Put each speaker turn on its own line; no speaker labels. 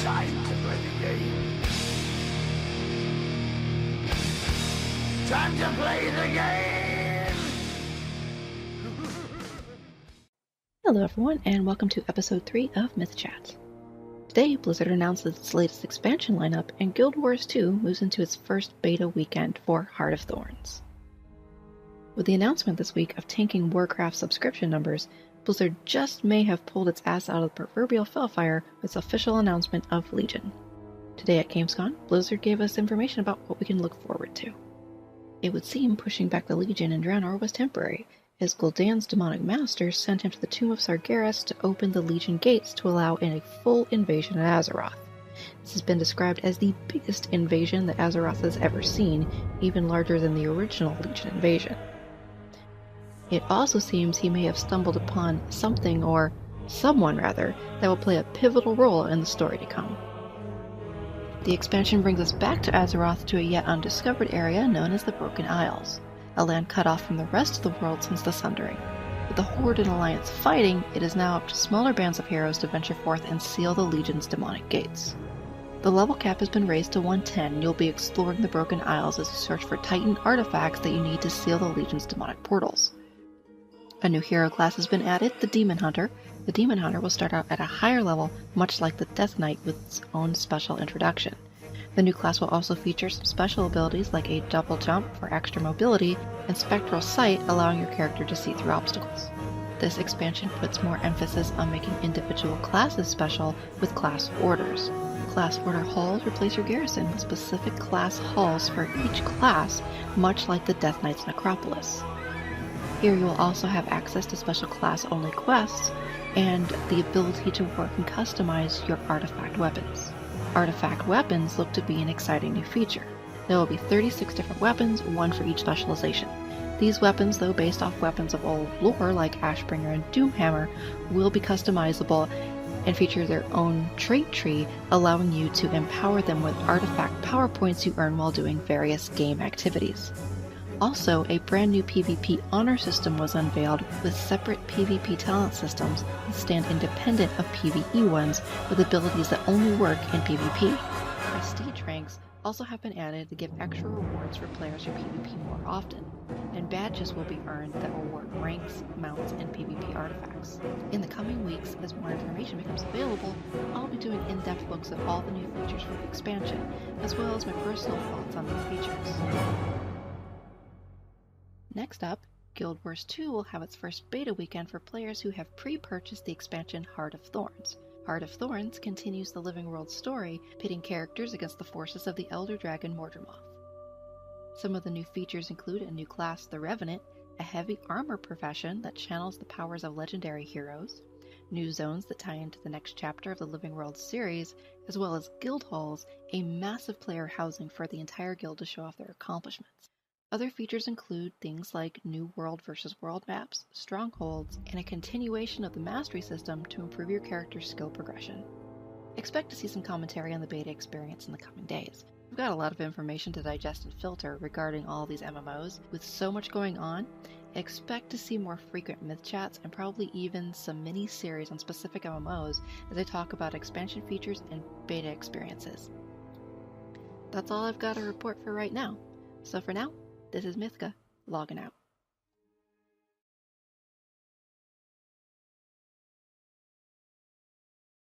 Time to play the game. Time to play the game!
Hello everyone, and welcome to episode 3 of MythChat. Today, Blizzard announces its latest expansion lineup, and Guild Wars 2 moves into its first beta weekend for Heart of Thorns. With the announcement this week of tanking Warcraft subscription numbers, Blizzard just may have pulled its ass out of the proverbial fellfire with its official announcement of Legion. Today at Gamescom, Blizzard gave us information about what we can look forward to. It would seem pushing back the Legion in Draenor was temporary, as Gul'dan's demonic master sent him to the Tomb of Sargeras to open the Legion gates to allow in a full invasion of Azeroth. This has been described as the biggest invasion that Azeroth has ever seen, even larger than the original Legion invasion. It also seems he may have stumbled upon something, or someone rather, that will play a pivotal role in the story to come. The expansion brings us back to Azeroth to a yet undiscovered area known as the Broken Isles, a land cut off from the rest of the world since the Sundering. With the Horde and Alliance fighting, it is now up to smaller bands of heroes to venture forth and seal the Legion's demonic gates. The level cap has been raised to 110, and you'll be exploring the Broken Isles as you search for Titan artifacts that you need to seal the Legion's demonic portals. A new hero class has been added, the Demon Hunter. The Demon Hunter will start out at a higher level, much like the Death Knight, with its own special introduction. The new class will also feature some special abilities like a double jump for extra mobility and spectral sight, allowing your character to see through obstacles. This expansion puts more emphasis on making individual classes special with class orders. Class order halls replace your garrison with specific class halls for each class, much like the Death Knight's Necropolis. Here you will also have access to special class-only quests and the ability to work and customize your artifact weapons. Artifact weapons look to be an exciting new feature. There will be 36 different weapons, one for each specialization. These weapons, though based off weapons of old lore like Ashbringer and Doomhammer, will be customizable and feature their own trait tree, allowing you to empower them with artifact power points you earn while doing various game activities. Also, a brand new PvP honor system was unveiled with separate PvP talent systems that stand independent of PvE ones with abilities that only work in PvP. Prestige ranks also have been added to give extra rewards for players who PvP more often, and badges will be earned that reward ranks, mounts, and PvP artifacts. In the coming weeks, as more information becomes available, I'll be doing in-depth looks at all the new features for the expansion, as well as my personal thoughts on these features. Next up, Guild Wars 2 will have its first beta weekend for players who have pre-purchased the expansion Heart of Thorns. Heart of Thorns continues the Living World story, pitting characters against the forces of the Elder Dragon Mordermoth. Some of the new features include a new class, the Revenant, a heavy armor profession that channels the powers of legendary heroes, new zones that tie into the next chapter of the Living World series, as well as guild halls, a massive player housing for the entire guild to show off their accomplishments. Other features include things like new world versus world maps, strongholds, and a continuation of the mastery system to improve your character's skill progression. Expect to see some commentary on the beta experience in the coming days. We've got a lot of information to digest and filter regarding all these MMOs. With so much going on, expect to see more frequent myth chats and probably even some mini-series on specific MMOs as I talk about expansion features and beta experiences. That's all I've got to report for right now. So for now, this is Mythka, logging out.